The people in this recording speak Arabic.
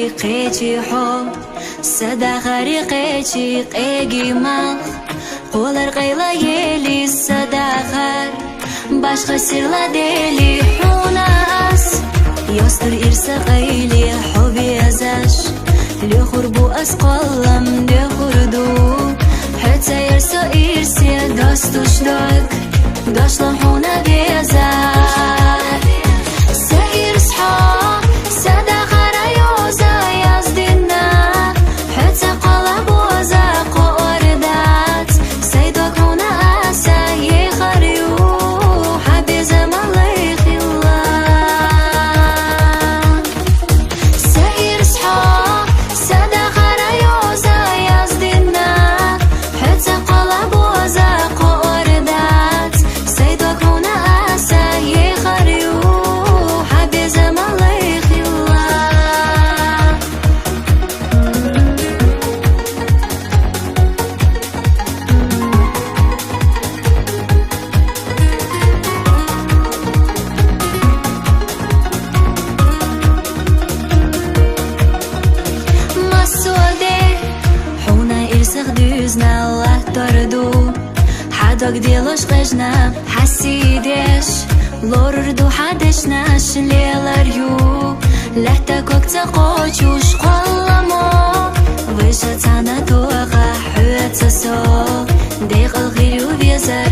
قيتي حب صدا غريقتي قيجي مخ قولر قيلا يلي صدا غر باش خسرلا ديلي حونا أس يستر إرسا قيلي حبي أزاش ليخربو أسقلم ليخردو حتى يرسا إرسي داستوش داك داشلا حونا بيزار سهير صحا صدا غريوزا يزدنا حتى قلب وزاق وردات سيدك هنا أسا يخريو حبي زمان ليخ الله سهير صحا صدا غريوزا يزدنا حتى قلب وزاق وردات سيدك هنا أسا يخريو حبي زمان ليخ الله مسودي حونا إرسخ دوزنا الله تردو حدك ديلوش قجنا حسيدش لوردو حدشناش ليلاريو لحتك وقت قوچوش قلمو ويشتانا توغا حوات سو ديق الغيرو بيزر